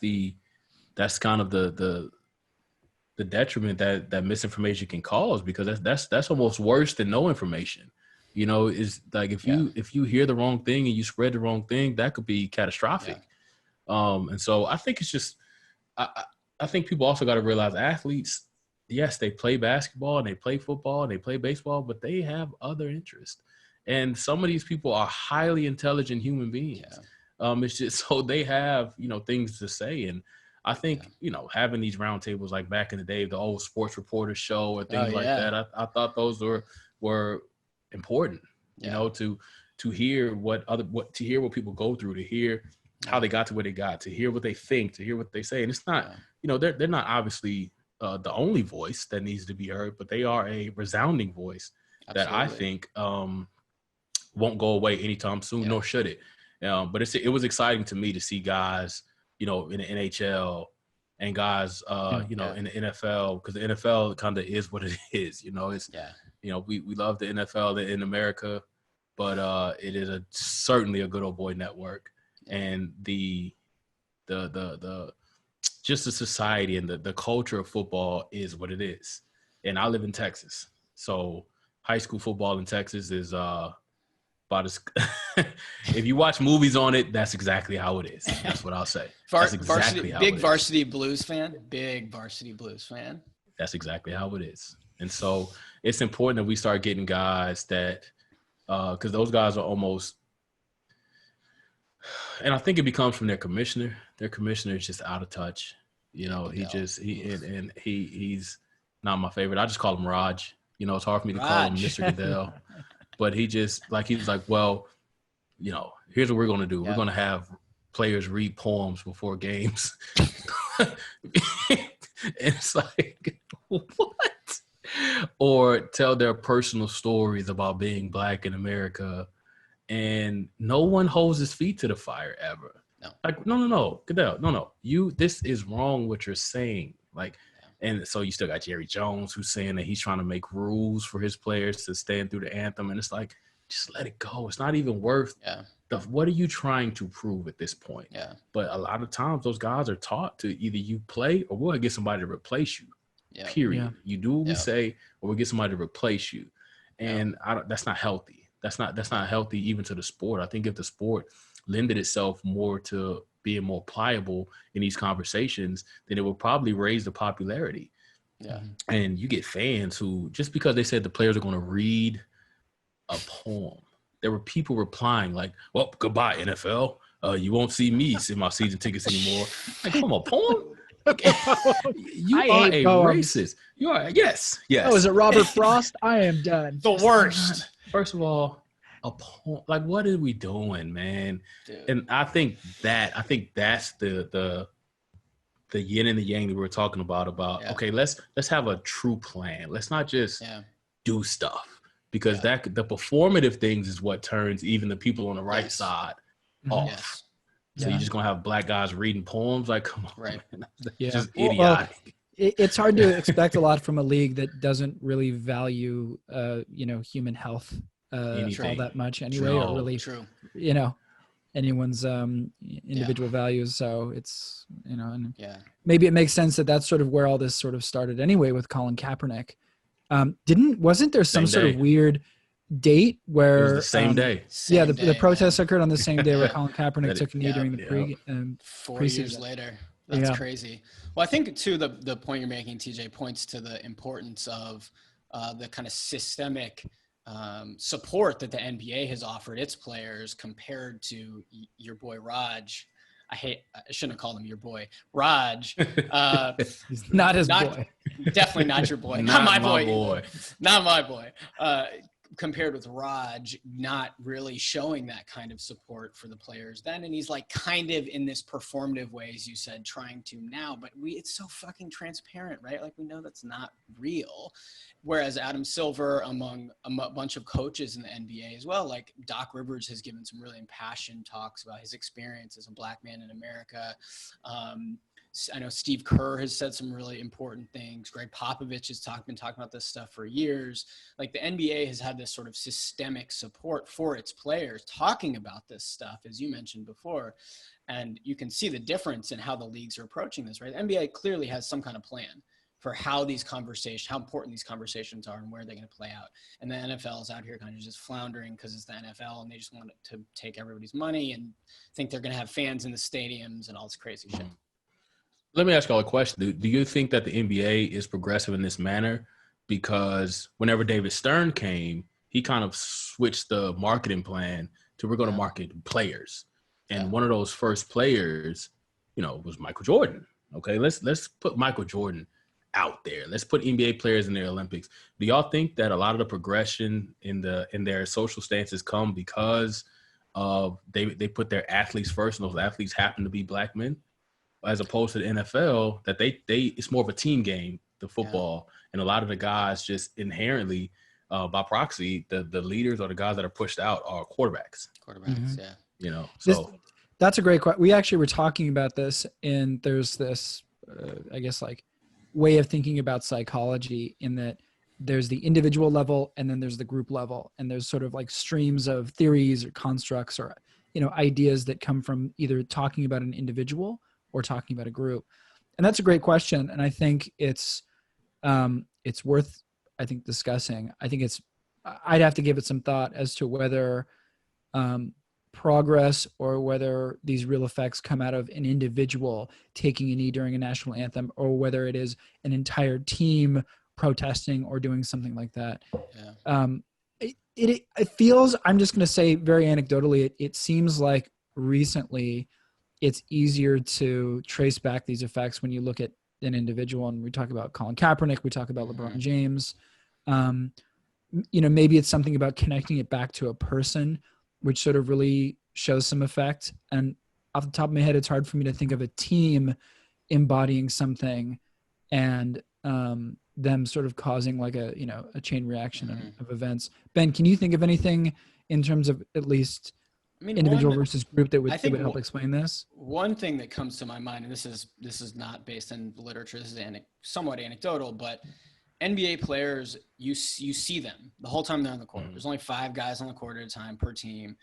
kind of the detriment that misinformation can cause, because that's almost worse than no information. Is like, if you hear the wrong thing and you spread the wrong thing, that could be catastrophic. Yeah. And so I think it's just, I think people also got to realize athletes, yes, they play basketball and they play football and they play baseball, but they have other interests. And some of these people are highly intelligent human beings. Yeah. It's just so they have, things to say. And I think, having these roundtables like back in the day, the old sports reporter show or things like that, I thought those were important, to hear to hear what people go through, to hear how they got to where they got, to hear what they think, to hear what they say. And it's not, they're not obviously the only voice that needs to be heard, but they are a resounding voice. Absolutely. That I think won't go away anytime soon, nor should it. But it was exciting to me to see guys, in the NHL and guys, in the NFL, because the NFL kind of is what it is. It's, we love the NFL in America, but it is certainly a good old boy network. And the just the society and the culture of football is what it is. And I live in Texas, so high school football in Texas is about as if you watch movies on it, that's exactly how it is. That's what I'll say. That's exactly how big it is. Varsity Blues fan. Big Varsity Blues fan. That's exactly how it is. And so it's important that we start getting guys that, because those guys are almost, and I think it becomes from their commissioner. Their commissioner is just out of touch. He's not my favorite. I just call him Raj. It's hard for me to call him Mr. Goodell. But he was like, well, here's what we're going to do. Yeah. We're going to have players read poems before games. It's like, what? Or tell their personal stories about being Black in America. And no one holds his feet to the fire ever. No. Like, no, Goodell, no. This is wrong what you're saying. Like, and so you still got Jerry Jones, who's saying that he's trying to make rules for his players to stand through the anthem. And it's like, just let it go. It's not even worth what are you trying to prove at this point? Yeah. But a lot of times those guys are taught to either you play or we'll get somebody to replace you. Yeah. Period. Yeah. You do what we say or we'll get somebody to replace you. And that's not healthy. That's not healthy even to the sport. I think if the sport lended itself more to being more pliable in these conversations, then it will probably raise the popularity. Yeah. And you get fans who, just because they said the players are going to read a poem, there were people replying like, well, goodbye, NFL. You won't see me in my season tickets anymore. Like, come on, poem? You are a racist. You are, yes. Oh, is it Robert Frost? I am done. The worst. First of all, a poem, like, what are we doing, man? Dude. And I think that's the yin and the yang that we were talking about okay, let's have a true plan. Let's not just do stuff, because the performative things is what turns even the people on the right side off. Yes. So you're just gonna have Black guys reading poems? Like, come on, right? Man. It's just idiotic. It's hard to expect a lot from a league that doesn't really value human health all that much anyway, or really anyone's individual values. So it's maybe it makes sense that that's sort of where all this sort of started anyway with Colin Kaepernick. Wasn't there some sort of weird date where it was the same day? The protests occurred on the same day where Colin Kaepernick took a knee during the 4 years later. That's crazy. Well, I think too the point you're making, TJ, points to the importance of the kind of systemic support that the NBA has offered its players compared to your boy Raj. I shouldn't have called him your boy, Raj. He's not his boy. Definitely not your boy. Not my boy. Not my boy. Compared with Raj not really showing that kind of support for the players then. And he's like kind of in this performative way, as you said, trying to now, but it's so fucking transparent, right? Like we know that's not real. Whereas Adam Silver, among a bunch of coaches in the NBA as well, like Doc Rivers has given some really impassioned talks about his experience as a black man in America. I know Steve Kerr has said some really important things. Greg Popovich has been talking about this stuff for years. Like the NBA has had this sort of systemic support for its players talking about this stuff, as you mentioned before. And you can see the difference in how the leagues are approaching this, right? The NBA clearly has some kind of plan for how important these conversations are and where they're going to play out. And the NFL is out here kind of just floundering because it's the NFL and they just want to take everybody's money and think they're going to have fans in the stadiums and all this crazy shit. Let me ask y'all a question. Do you think that the NBA is progressive in this manner? Because whenever David Stern came, he kind of switched the marketing plan to we're going to market players. And one of those first players, was Michael Jordan. Okay, let's put Michael Jordan out there. Let's put NBA players in the Olympics. Do y'all think that a lot of the progression in their social stances come because of they put their athletes first, and those athletes happen to be black men? As opposed to the NFL, that they it's more of a team game, the football, and a lot of the guys just inherently, by proxy, the leaders or the guys that are pushed out are quarterbacks. So that's a great question. We actually were talking about this, and there's this, I guess, like way of thinking about psychology in that there's the individual level and then there's the group level, and there's sort of like streams of theories or constructs or ideas that come from either talking about an individual or talking about a group. And that's a great question. And I think it's worth, discussing. I'd have to give it some thought as to whether progress or whether these real effects come out of an individual taking a knee during a national anthem, or whether it is an entire team protesting or doing something like that. It feels, I'm just going to say very anecdotally, it seems like recently it's easier to trace back these effects when you look at an individual. And we talk about Colin Kaepernick, we talk about LeBron James. Maybe it's something about connecting it back to a person, which sort of really shows some effect. And off the top of my head, it's hard for me to think of a team embodying something and them sort of causing like a chain reaction of events. Ben, can you think of anything in terms of at least individual versus group that would help explain this? One thing that comes to my mind, and this is not based in the literature, this is somewhat anecdotal, but NBA players, you see them the whole time they're on the court. There's only 5 guys on the court at a time per team.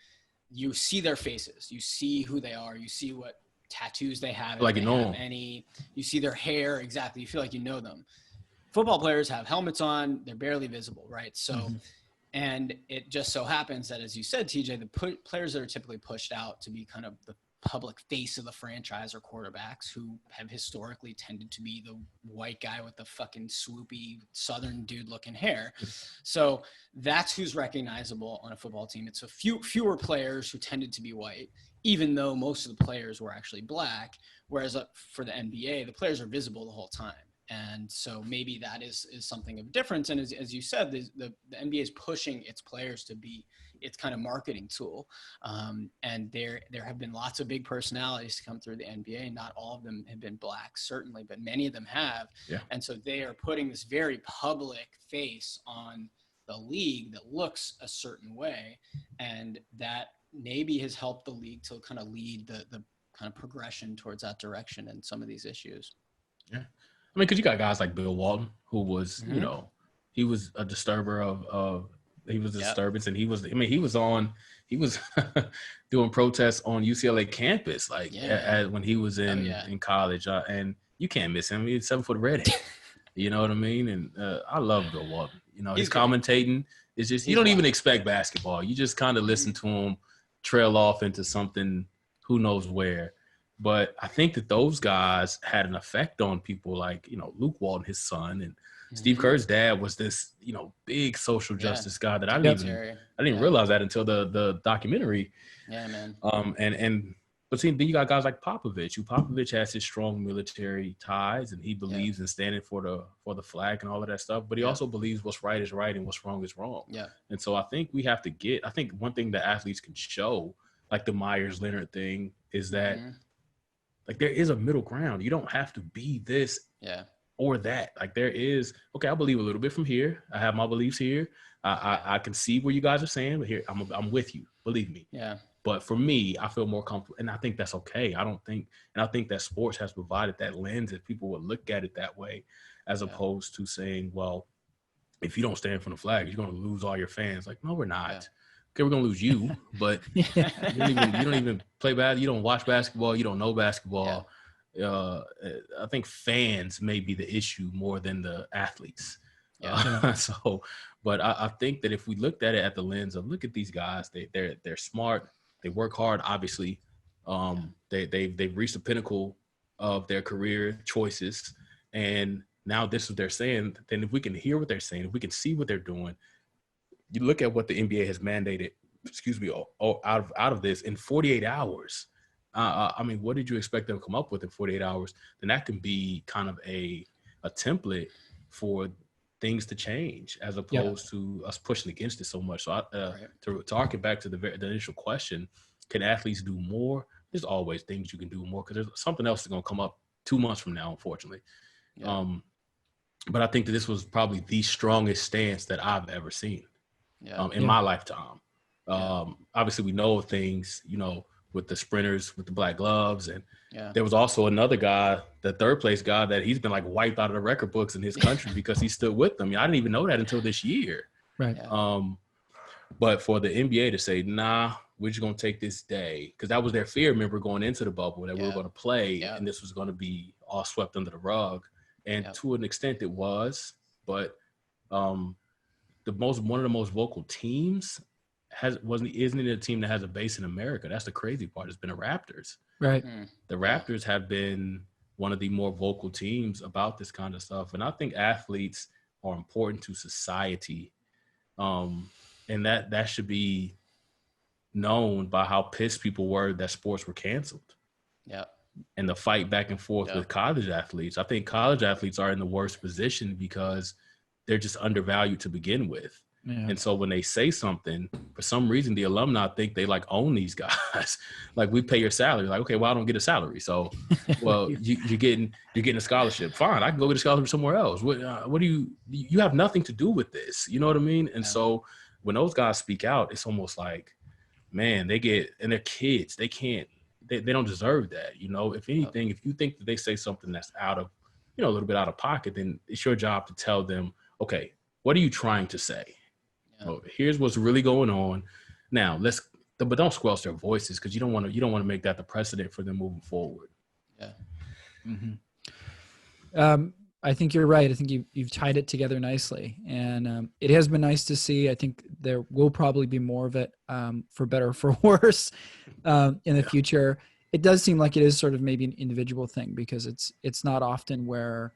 You see their faces. You see who they are. You see what tattoos they have. Like you see their hair. Exactly. You feel like you know them. Football players have helmets on. They're barely visible, right? So. And it just so happens that, as you said, TJ, the players that are typically pushed out to be kind of the public face of the franchise are quarterbacks, who have historically tended to be the white guy with the fucking swoopy Southern dude looking hair. So that's who's recognizable on a football team. It's fewer players who tended to be white, even though most of the players were actually black. Whereas for the NBA, the players are visible the whole time. And so maybe that is something of difference. And as you said, the NBA is pushing its players to be its kind of marketing tool. And there have been lots of big personalities to come through the NBA. Not all of them have been black, certainly, but many of them have. Yeah. And so they are putting this very public face on the league that looks a certain way. And that maybe has helped the league to kind of lead the kind of progression towards that direction in some of these issues. Yeah. I mean, because you got guys like Bill Walton, who was, he was a disturber he was a disturbance, and he was doing protests on UCLA campus, when he was in college, and you can't miss him. He's 7-foot redhead, you know what I mean? And I love Bill Walton. His commentating is just, you don't even expect basketball. You just kind of listen to him trail off into something, who knows where. But I think that those guys had an effect on people like, Luke Walton, his son, and Steve Kerr's dad was this, big social justice guy that I didn't realize that until the documentary. Yeah, man. But see, then you got guys like Popovich, who has his strong military ties, and he believes in standing for the flag and all of that stuff. But he also believes what's right is right and what's wrong is wrong. Yeah. And so I think I think one thing that athletes can show, like the Myers-Leonard thing, is that like there is a middle ground. You don't have to be this or that. Like there is, okay, I believe a little bit from here. I have my beliefs here. I can see what you guys are saying, but here I'm with you. Believe me. Yeah. But for me, I feel more comfortable, and I think that's okay. I think that sports has provided that lens that people would look at it that way, as opposed to saying, well, if you don't stand for the flag, you're going to lose all your fans. Like, no, we're not. Yeah. Okay, we're going to lose you, but you don't even play basketball. You don't watch basketball. You don't know basketball. Yeah. I think fans may be the issue more than the athletes. Yeah. But I think that if we looked at it at the lens of, look at these guys, they're smart. They work hard, obviously. They've reached the pinnacle of their career choices, and now this is what they're saying. Then if we can hear what they're saying, if we can see what they're doing, you look at what the NBA has mandated, out of this in 48 hours. I mean, what did you expect them to come up with in 48 hours? Then that can be kind of a template for things to change, as opposed to us pushing against it so much. So to harken back to the initial question, can athletes do more? There's always things you can do more, because there's something else that's going to come up 2 months from now, unfortunately. Yeah. But I think that this was probably the strongest stance that I've ever seen in my lifetime. Obviously, we know things, with the sprinters, with the black gloves. And there was also another guy, the third place guy, that he's been like wiped out of the record books in his country because he stood with them. I didn't even know that until this year. Right. But for the NBA to say, nah, we're just going to take this day, because that was their fear, remember, going into the bubble, that we were going to play and this was going to be all swept under the rug. And to an extent it was, but one of the most vocal teams isn't it a team that has a base in America? That's the crazy part. It's been the Raptors. Right. The Raptors have been one of the more vocal teams about this kind of stuff. And I think athletes are important to society. And that should be known by how pissed people were that sports were canceled. Yeah. And the fight back and forth with college athletes. I think college athletes are in the worst position because they're just undervalued to begin with. Yeah. And so when they say something, for some reason, the alumni think they like own these guys. Like, we pay your salary. Like, okay, well, I don't get a salary. So, well, you're getting a scholarship. Fine. I can go get a scholarship somewhere else. What do you have nothing to do with this. You know what I mean? And so when those guys speak out, it's almost like, man, and they're kids. They don't deserve that. If anything, if you think that they say something that's out of, a little bit out of pocket, then it's your job to tell them, okay, what are you trying to say? Oh, here's what's really going on. Now but don't squelch their voices, because you don't want to make that the precedent for them moving forward. Yeah. Mm-hmm. I think you're right. I think you've tied it together nicely, and it has been nice to see. I think there will probably be more of it, for better or for worse, in the future. It does seem like it is sort of maybe an individual thing, because it's not often where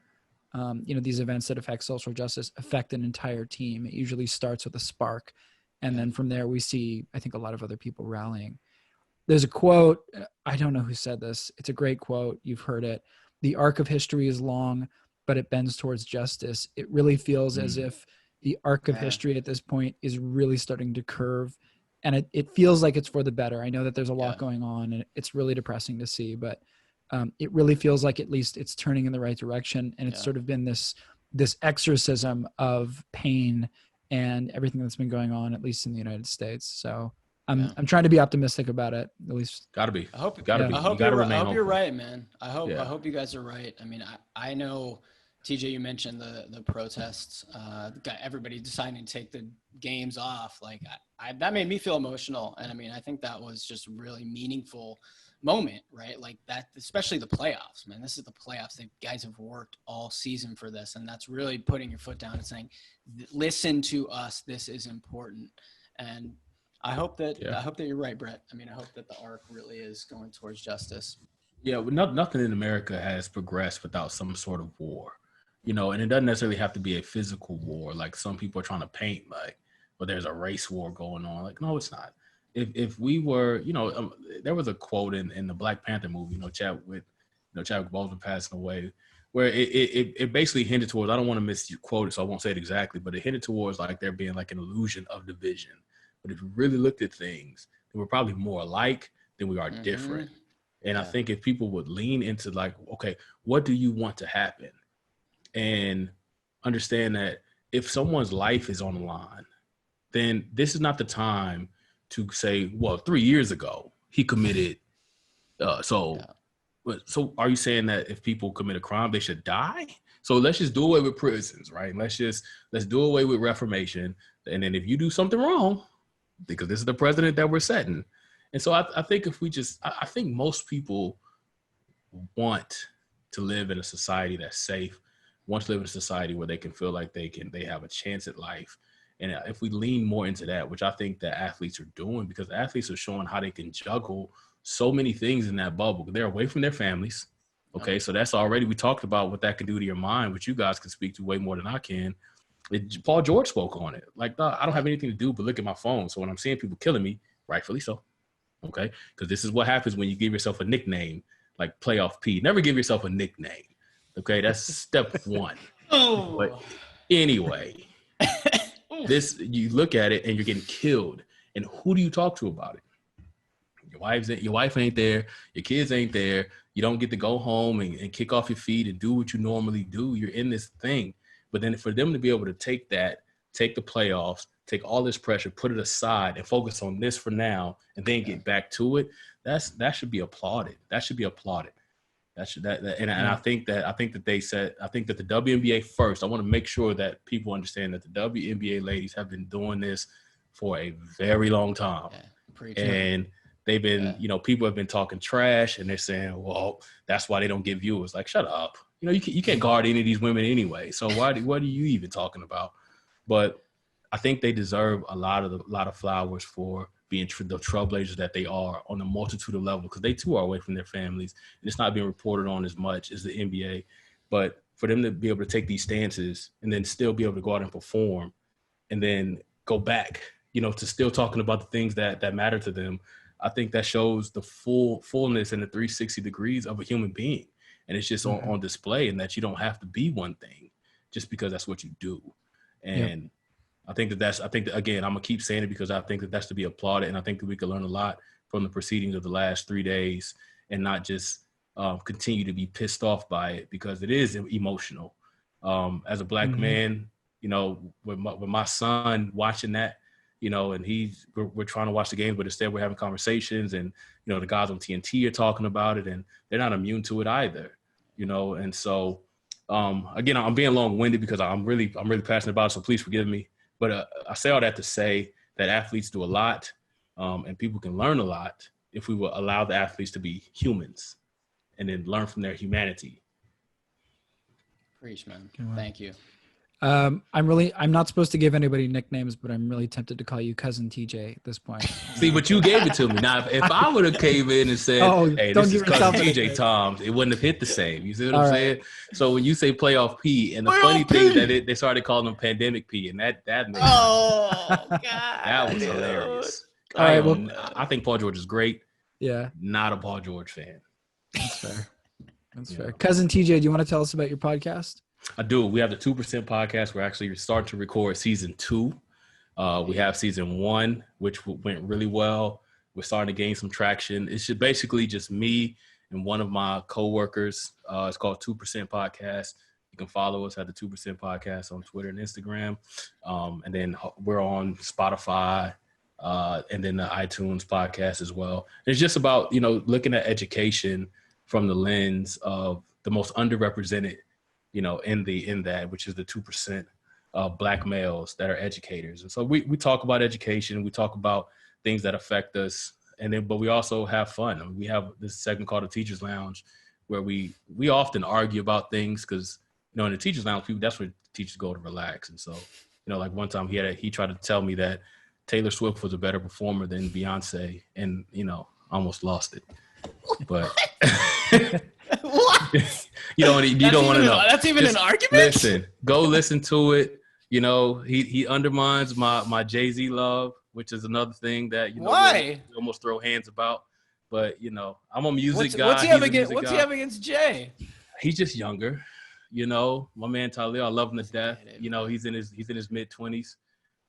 these events that affect social justice affect an entire team. It usually starts with a spark. And then from there, we see, I think, a lot of other people rallying. There's a quote, I don't know who said this. It's a great quote. You've heard it. The arc of history is long, but it bends towards justice. It really feels as if the arc of history at this point is really starting to curve. And it feels like it's for the better. I know that there's a lot going on, and it's really depressing to see, but it really feels like at least it's turning in the right direction. And it's sort of been this exorcism of pain and everything that's been going on, at least in the United States. So I'm trying to be optimistic about it, at least. Gotta be. I hope you're right, man. I hope you guys are right. I mean, I know, TJ, you mentioned the protests, got everybody deciding to take the games off. Like that made me feel emotional. And I mean, I think that was just a really meaningful moment, right? Like that, especially the playoffs, man. This is the playoffs. The guys have worked all season for this, and that's really putting your foot down and saying, listen to us. This is important. And I hope that you're right, Brett. I mean, I hope that the arc really is going towards justice. Yeah, nothing in America has progressed without some sort of war. you know, and it doesn't necessarily have to be a physical war. Like some people are trying to paint like, well, there's a race war going on. Like, no, it's not. If we were, you know, there was a quote in the Black Panther movie, you know, Chadwick Boseman passing away, where it basically hinted towards, I don't want to misquote it, so I won't say it exactly, but it hinted towards like there being like an illusion of division. But if you really looked at things, we're probably more alike than we are different. And I think if people would lean into like, okay, what do you want to happen? And understand that if someone's life is on the line, then this is not the time to say, well, 3 years ago he committed. So are you saying that if people commit a crime, they should die? So let's just do away with prisons, right? Let's do away with reformation. And then if you do something wrong, because this is the president that we're setting. And so I think if we I think most people want to live in a society that's safe, want to live in a society where they can feel like they have a chance at life. And if we lean more into that, which I think that athletes are doing, because athletes are showing how they can juggle so many things in that bubble. They're away from their families. Okay, so that's already, we talked about what that can do to your mind, which you guys can speak to way more than I can. Paul George spoke on it. Like, I don't have anything to do but look at my phone. So when I'm seeing people killing me, rightfully so. Okay, because this is what happens when you give yourself a nickname like Playoff P. Never give yourself a nickname. Okay, that's step one. But anyway, you look at it and you're getting killed. And who do you talk to about it? Your wife ain't there. Your kids ain't there. You don't get to go home and kick off your feet and do what you normally do. You're in this thing. But then for them to be able to take the playoffs, take all this pressure, put it aside and focus on this for now and then get back to it, that should be applauded. That should be applauded. I think that the WNBA first, I want to make sure that people understand that the WNBA ladies have been doing this for a very long time. And they've been, people have been talking trash and they're saying, well, that's why they don't get viewers. Like, shut up. You can't guard any of these women anyway. So what are you even talking about? But I think they deserve a lot of flowers for being the trailblazers that they are on a multitude of levels, because they too are away from their families and it's not being reported on as much as the NBA. But for them to be able to take these stances and then still be able to go out and perform and then go back, to still talking about the things that matter to them, I think that shows the fullness and the 360 degrees of a human being. And it's just on display, and that you don't have to be one thing just because that's what you do. And I think again, I'm going to keep saying it because I think that that's to be applauded. And I think that we can learn a lot from the proceedings of the last 3 days and not just continue to be pissed off by it, because it is emotional. As a Black man, with my son watching that, and we're trying to watch the game, but instead we're having conversations, and, the guys on TNT are talking about it and they're not immune to it either, And so, again, I'm being long-winded because I'm really passionate about it. So please forgive me. But I say all that to say that athletes do a lot, and people can learn a lot if we will allow the athletes to be humans and then learn from their humanity. Preach, man. Thank you. I'm not supposed to give anybody nicknames, but I'm really tempted to call you Cousin TJ at this point. See, but you gave it to me. Now, if I would have came in and said, hey, this is Cousin TJ Toms, it wouldn't have hit the same. You see what I'm saying? So when you say Playoff P, and the funny thing that they started calling him Pandemic P, and that made God. That was hilarious. All right, I think Paul George is great. Yeah. Not a Paul George fan. That's fair. That's fair. Cousin TJ, do you want to tell us about your podcast? I do. We have the 2% podcast. We're actually starting to record season 2. We have season 1, which went really well. We're starting to gain some traction. It's basically just me and one of my coworkers. It's called 2% Podcast. You can follow us at the 2% Podcast on Twitter and Instagram. And then we're on Spotify and then the iTunes podcast as well. And it's just about, looking at education from the lens of the most underrepresented, in that, which is the 2% of Black males that are educators. And so we talk about education, we talk about things that affect us, but we also have fun. I mean, we have this segment called the Teachers Lounge, where we often argue about things because, in the Teachers Lounge, that's where teachers go to relax. And so, like one time he tried to tell me that Taylor Swift was a better performer than Beyonce, and, almost lost it. But what? You don't want to know. That's even Just an argument. Listen, go listen to it. You know, he undermines my Jay-Z love, which is another thing that Why? we almost throw hands about. But you know, I'm a music guy. What's he have against Jay? He's just younger. You know, my man Talib, I love him to death. You know, he's in his mid-20s.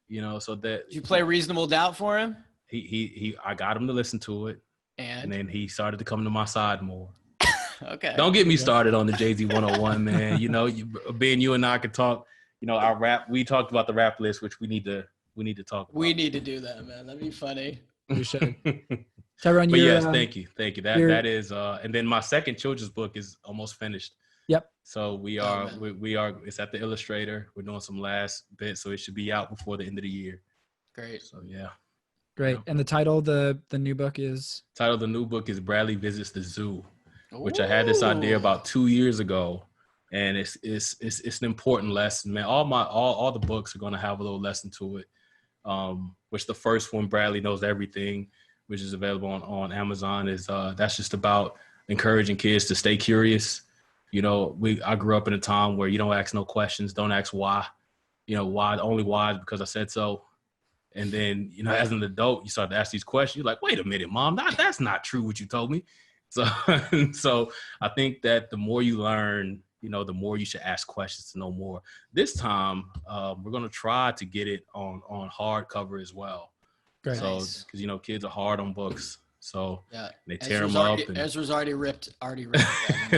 You know, so that. Did you play Reasonable Doubt for him? I got him to listen to it, and then he started to come to my side more. Okay. Don't get me started on the Jay-Z 101, man. You know, Ben, you and I could talk. You know, our rap. We talked about the rap list, which we need to talk about. We need to do that, man. That'd be funny. We should. Tyrone, but yes, thank you. That is, and then my second children's book is almost finished. Yep. So we are. It's at the Illustrator. We're doing some last bits, so it should be out before the end of the year. Great. So yeah. Great. And the title, the new book is? Title of the new book is Bradley Visits the Zoo, which I had this idea about 2 years ago, and it's an important lesson, man. All the books are going to have a little lesson to it. Which the first one, Bradley Knows Everything, which is available on Amazon, is that's just about encouraging kids to stay curious. You know, I grew up in a time where you don't ask no questions, don't ask why. You know, why? Only why is because I said so. And then, you know, as an adult, you start to ask these questions. You're like, wait a minute, Mom, that's not true what you told me. So I think that the more you learn, you know, the more you should ask questions to know more. This time, we're going to try to get it on hardcover as well. Great. So, because, you know, kids are hard on books. So they tear them up. And Ezra's already ripped.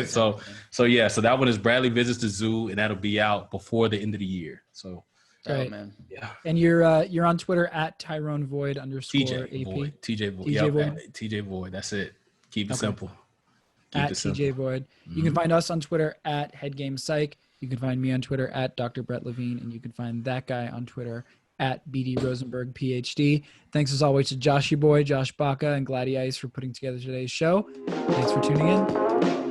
so that one is Bradley Visits the Zoo, and that'll be out before the end of the year. So. Right. Oh, man. Yeah. And you're on Twitter at Tyrone Void _ TJ AP. Void. TJ Void. TJ Void. TJ Void. That's it. Keep it simple. At TJ Void. You can find us on Twitter at HeadGamePsych. You can find me on Twitter at Dr. Brett Levine, and you can find that guy on Twitter at BD Rosenberg PhD. Thanks as always to Josh Baca, and Gladdy Ice for putting together today's show. Thanks for tuning in.